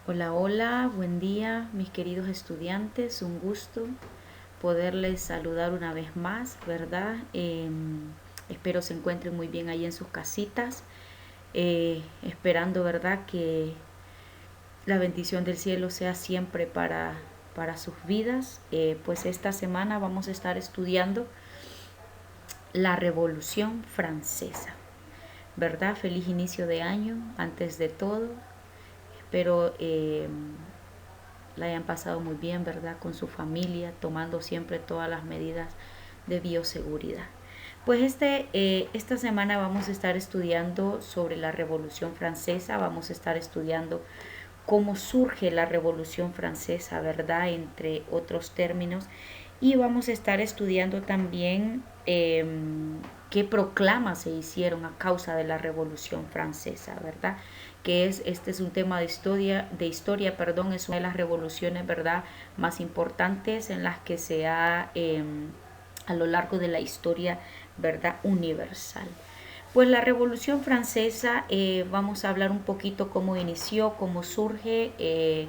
Hola, hola, buen día mis queridos estudiantes, un gusto poderles saludar una vez más, ¿verdad? Espero se encuentren muy bien ahí en sus casitas, esperando, ¿verdad? Que la bendición del cielo sea siempre para sus vidas. Pues esta semana vamos a estar estudiando la Revolución Francesa, ¿verdad? Feliz inicio de año, antes de todo. Espero la hayan pasado muy bien, ¿verdad? Con su familia, tomando siempre todas las medidas de bioseguridad. Pues esta semana vamos a estar estudiando sobre la Revolución Francesa, vamos a estar estudiando cómo surge la Revolución Francesa, ¿verdad? Entre otros términos. Y vamos a estar estudiando también qué proclamas se hicieron a causa de la Revolución Francesa, ¿verdad? Este es un tema de historia, es una de las revoluciones, ¿verdad? Más importantes en las que se ha a lo largo de la historia, ¿verdad? Universal. Pues la Revolución Francesa, vamos a hablar un poquito cómo inició, cómo surge,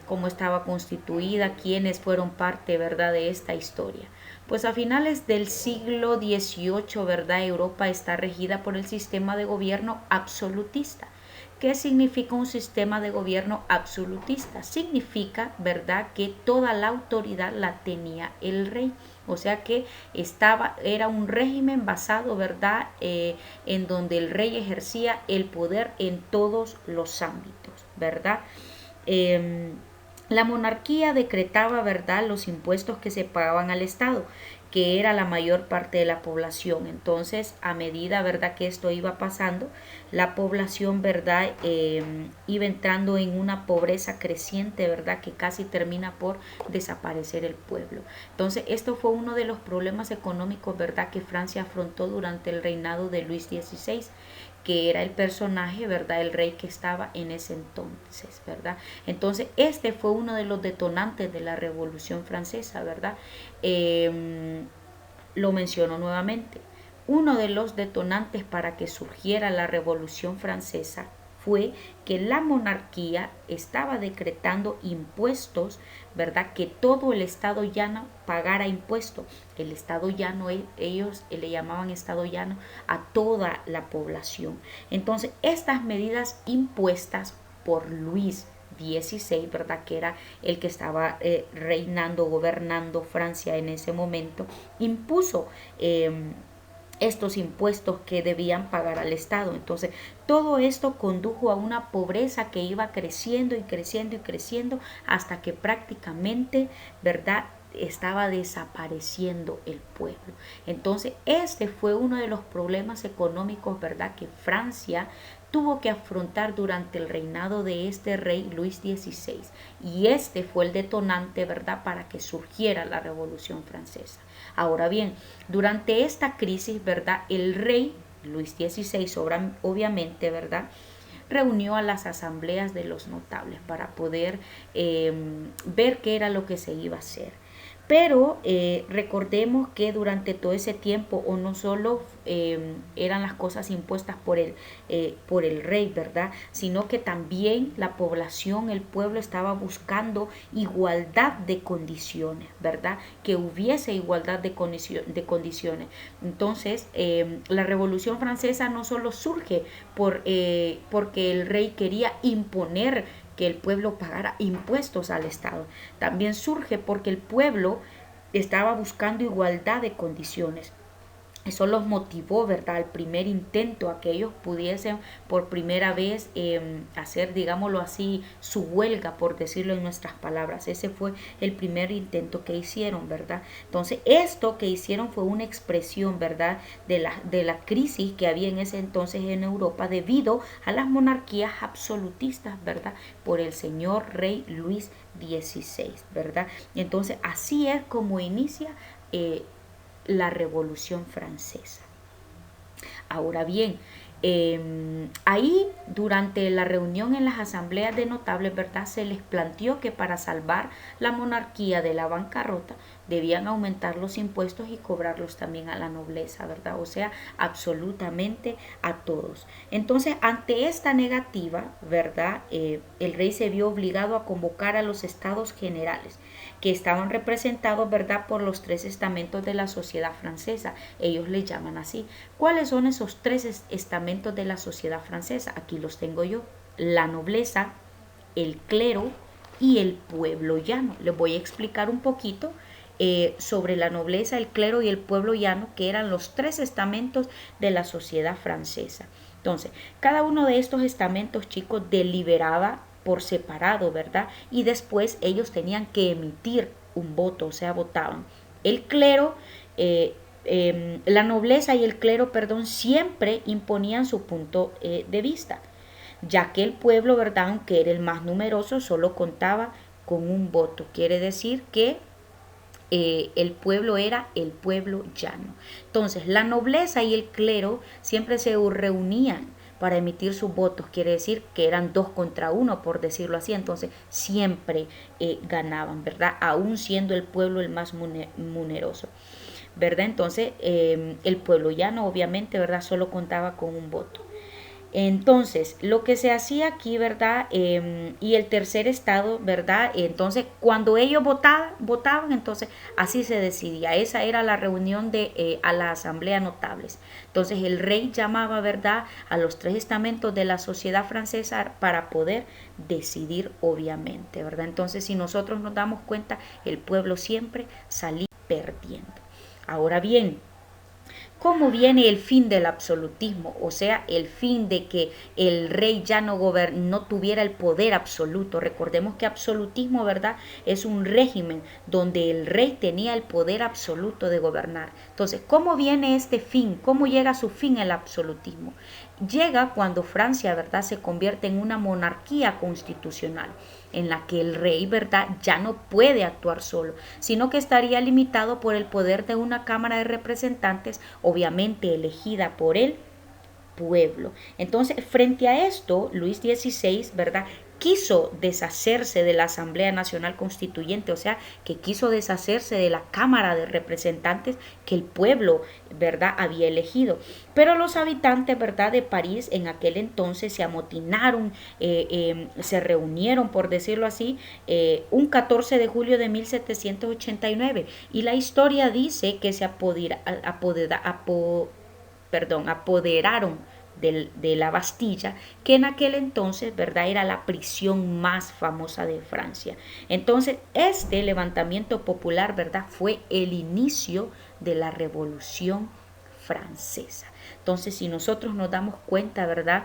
cómo estaba constituida, quiénes fueron parte, ¿verdad?, de esta historia. Pues a finales del siglo XVIII, ¿verdad?, Europa está regida por el sistema de gobierno absolutista. ¿Qué significa un sistema de gobierno absolutista? Significa, ¿verdad?, que toda la autoridad la tenía el rey. O sea que era un régimen basado, ¿verdad?, en donde el rey ejercía el poder en todos los ámbitos, ¿verdad? Eh, la monarquía decretaba, ¿verdad?, los impuestos que se pagaban al Estado, que era la mayor parte de la población. Entonces, a medida, ¿verdad?, que esto iba pasando, la población, ¿verdad?, iba entrando en una pobreza creciente, ¿verdad?, que casi termina por desaparecer el pueblo. Entonces, esto fue uno de los problemas económicos, ¿verdad?, que Francia afrontó durante el reinado de Luis XVI, que era el personaje, ¿verdad?, el rey que estaba en ese entonces, ¿verdad? Entonces, este fue uno de los detonantes de la Revolución Francesa, ¿verdad? Lo menciono nuevamente. Uno de los detonantes para que surgiera la Revolución Francesa fue que la monarquía estaba decretando impuestos, ¿verdad? Que todo el Estado llano pagara impuestos. El Estado llano, ellos le llamaban Estado llano a toda la población. Entonces, estas medidas impuestas por Luis XVI, ¿verdad?, que era el que estaba reinando, gobernando Francia en ese momento, impuso estos impuestos que debían pagar al Estado. Entonces, todo esto condujo a una pobreza que iba creciendo y creciendo y creciendo hasta que prácticamente, ¿verdad?, estaba desapareciendo el pueblo. Entonces, este fue uno de los problemas económicos, ¿verdad?, que Francia tuvo que afrontar durante el reinado de este rey Luis XVI. Y este fue el detonante, ¿verdad?, para que surgiera la Revolución Francesa. Ahora bien, durante esta crisis, ¿verdad?, el rey Luis XVI, obviamente, ¿verdad?, reunió a las asambleas de los notables para poder ver qué era lo que se iba a hacer. Pero recordemos que durante todo ese tiempo, o no solo eran las cosas impuestas por el rey, ¿verdad?, sino que también la población, el pueblo estaba buscando igualdad de condiciones, ¿verdad?, que hubiese igualdad de condiciones. Entonces, la Revolución Francesa no solo surge porque el rey quería imponer que el pueblo pagara impuestos al Estado. También surge porque el pueblo estaba buscando igualdad de condiciones. Eso los motivó, ¿verdad?, al primer intento a que ellos pudiesen por primera vez hacer, digámoslo así, su huelga, por decirlo en nuestras palabras. Ese fue el primer intento que hicieron, ¿verdad? Entonces, esto que hicieron fue una expresión, ¿verdad?, de la crisis que había en ese entonces en Europa debido a las monarquías absolutistas, ¿verdad?, por el señor rey Luis XVI, ¿verdad? Entonces, así es como inicia la Revolución Francesa. Ahora bien, ahí durante la reunión en las asambleas de notables, ¿verdad?, se les planteó que para salvar la monarquía de la bancarrota debían aumentar los impuestos y cobrarlos también a la nobleza, ¿verdad? O sea, absolutamente a todos. Entonces, ante esta negativa, ¿verdad? El rey se vio obligado a convocar a los estados generales, que estaban representados, ¿verdad?, por los tres estamentos de la sociedad francesa. Ellos le llaman así. ¿Cuáles son esos tres estamentos de la sociedad francesa? Aquí los tengo yo. La nobleza, el clero y el pueblo llano. Les voy a explicar un poquito sobre la nobleza, el clero y el pueblo llano, que eran los tres estamentos de la sociedad francesa. Entonces, cada uno de estos estamentos, chicos, deliberaba por separado, ¿verdad? Y después ellos tenían que emitir un voto, o sea, votaban. El clero, la nobleza y el clero, perdón, siempre imponían su punto de vista, ya que el pueblo, ¿verdad?, aunque era el más numeroso, solo contaba con un voto. Quiere decir que el pueblo era el pueblo llano. Entonces, la nobleza y el clero siempre se reunían para emitir sus votos, quiere decir que eran 2 contra 1, por decirlo así, entonces siempre ganaban, ¿verdad? Aún siendo el pueblo el más numeroso, ¿verdad? Entonces, el pueblo llano, obviamente, ¿verdad?, solo contaba con un voto. Entonces, lo que se hacía aquí, ¿verdad? Y el tercer estado, ¿verdad? Entonces, cuando ellos votaban, entonces así se decidía. Esa era la reunión a la asamblea notables. Entonces, el rey llamaba, ¿verdad?, a los tres estamentos de la sociedad francesa para poder decidir, obviamente, ¿verdad? Entonces, si nosotros nos damos cuenta, el pueblo siempre salía perdiendo. Ahora bien, ¿cómo viene el fin del absolutismo? O sea, el fin de que el rey ya no tuviera el poder absoluto. Recordemos que absolutismo, ¿verdad?, es un régimen donde el rey tenía el poder absoluto de gobernar. Entonces, ¿cómo viene este fin? ¿Cómo llega a su fin el absolutismo? Llega cuando Francia, ¿verdad?, se convierte en una monarquía constitucional, en la que el rey, ¿verdad?, ya no puede actuar solo, sino que estaría limitado por el poder de una Cámara de Representantes, obviamente elegida por el pueblo. Entonces, frente a esto, Luis XVI, ¿verdad?, quiso deshacerse de la Asamblea Nacional Constituyente, o sea, que quiso deshacerse de la Cámara de Representantes que el pueblo, ¿verdad?, había elegido. Pero los habitantes, ¿verdad?, de París en aquel entonces se amotinaron, se reunieron, por decirlo así, un 14 de julio de 1789, y la historia dice que se apoderaron de la Bastilla, que en aquel entonces, ¿verdad?, era la prisión más famosa de Francia. Entonces, este levantamiento popular, ¿verdad?, fue el inicio de la Revolución Francesa. Entonces, si nosotros nos damos cuenta, ¿verdad?,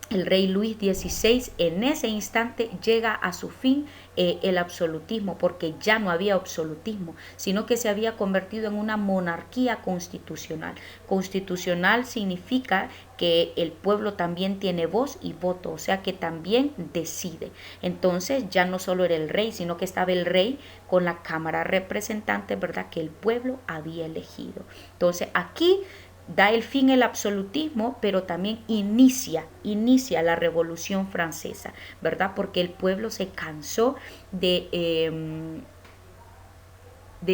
el rey Luis XVI en ese instante llega a su fin el absolutismo, porque ya no había absolutismo, sino que se había convertido en una monarquía constitucional. Constitucional significa que el pueblo también tiene voz y voto, o sea que también decide. Entonces ya no solo era el rey, sino que estaba el rey con la Cámara Representante, ¿verdad?, que el pueblo había elegido. Entonces aquí da el fin el absolutismo, pero también inicia la Revolución Francesa, ¿verdad? Porque el pueblo se cansó de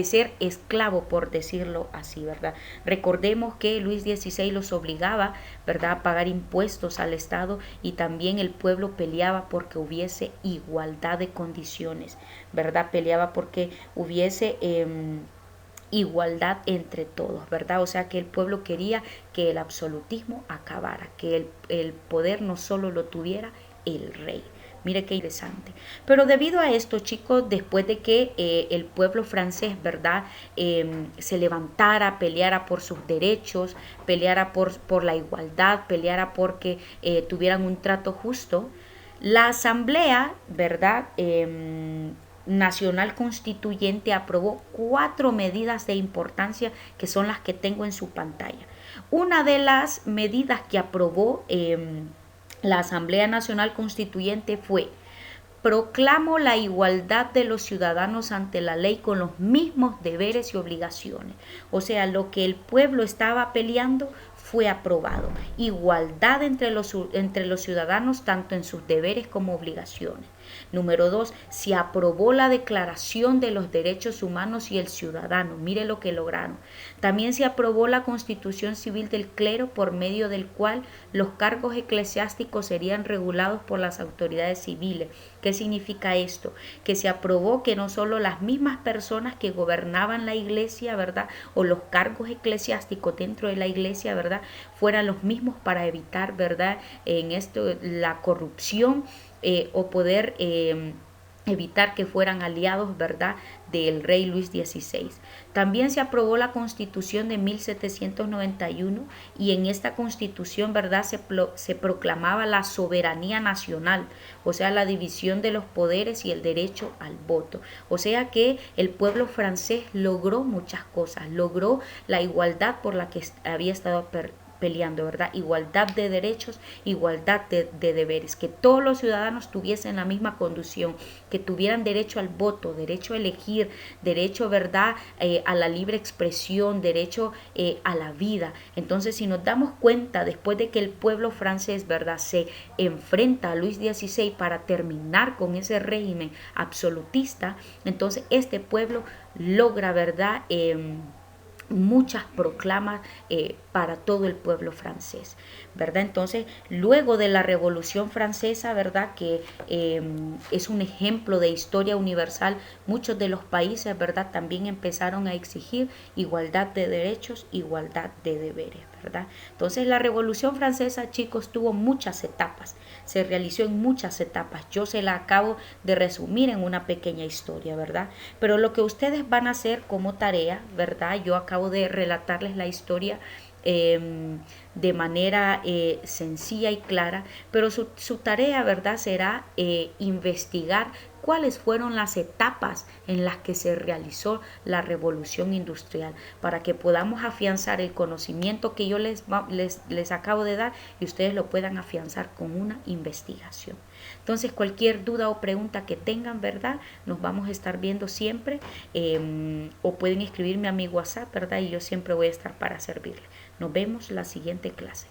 ser esclavo, por decirlo así, ¿verdad? Recordemos que Luis XVI los obligaba, ¿verdad?, a pagar impuestos al Estado, y también el pueblo peleaba porque hubiese igualdad de condiciones, ¿verdad? Peleaba porque hubiese igualdad entre todos, ¿verdad? O sea que el pueblo quería que el absolutismo acabara, que el poder no solo lo tuviera el rey. Mire qué interesante. Pero debido a esto, chicos, después de que el pueblo francés, ¿verdad?, se levantara, peleara por sus derechos, peleara por la igualdad, peleara porque tuvieran un trato justo, la asamblea, ¿verdad?, Nacional Constituyente aprobó 4 medidas de importancia, que son las que tengo en su pantalla. Una de las medidas que aprobó la Asamblea Nacional Constituyente fue: proclamo la igualdad de los ciudadanos ante la ley con los mismos deberes y obligaciones. O sea, lo que el pueblo estaba peleando fue aprobado. Igualdad entre los ciudadanos, tanto en sus deberes como obligaciones. Número 2, se aprobó la Declaración de los Derechos Humanos y el Ciudadano. Mire lo que lograron. También se aprobó la Constitución Civil del Clero, por medio del cual los cargos eclesiásticos serían regulados por las autoridades civiles. ¿Qué significa esto? Que se aprobó que no solo las mismas personas que gobernaban la iglesia, ¿verdad? O los cargos eclesiásticos dentro de la iglesia, ¿verdad? Fueran los mismos para evitar, ¿verdad? En esto la corrupción o poder evitar que fueran aliados, ¿verdad?, del rey Luis XVI. También se aprobó la Constitución de 1791 y en esta Constitución, ¿verdad?, se proclamaba la soberanía nacional, o sea, la división de los poderes y el derecho al voto. O sea que el pueblo francés logró muchas cosas, logró la igualdad por la que había estado peleando, ¿verdad? Igualdad de derechos, igualdad de deberes, que todos los ciudadanos tuviesen la misma condición, que tuvieran derecho al voto, derecho a elegir, derecho, ¿verdad?, a la libre expresión, derecho a la vida. Entonces, si nos damos cuenta, después de que el pueblo francés, ¿verdad?, se enfrenta a Luis XVI para terminar con ese régimen absolutista, entonces este pueblo logra, ¿verdad?, muchas proclamas para todo el pueblo francés, ¿verdad? Entonces, luego de la Revolución Francesa, ¿verdad?, que es un ejemplo de historia universal, muchos de los países, ¿verdad?, también empezaron a exigir igualdad de derechos, igualdad de deberes, ¿verdad? Entonces, la Revolución Francesa, chicos, tuvo muchas etapas, se realizó en muchas etapas. Yo se la acabo de resumir en una pequeña historia, ¿verdad? Pero lo que ustedes van a hacer como tarea, ¿verdad? Yo acabo de relatarles la historia de manera sencilla y clara, pero su tarea, ¿verdad?, será investigar cuáles fueron las etapas en las que se realizó la revolución industrial, para que podamos afianzar el conocimiento que yo les acabo de dar y ustedes lo puedan afianzar con una investigación. Entonces, cualquier duda o pregunta que tengan, ¿verdad?, nos vamos a estar viendo siempre, o pueden escribirme a mi WhatsApp, ¿verdad?, y yo siempre voy a estar para servirles. Nos vemos la siguiente clase.